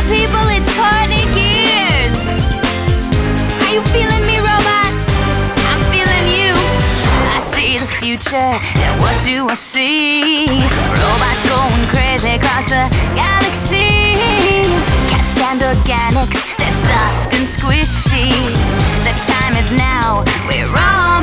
people, it's party gears. Are you feeling me, robots? I'm feeling you. I see the future, and what do I see? Robots going crazy across the galaxy. Can't stand organics, they're soft and squishy. The time is now, we're on.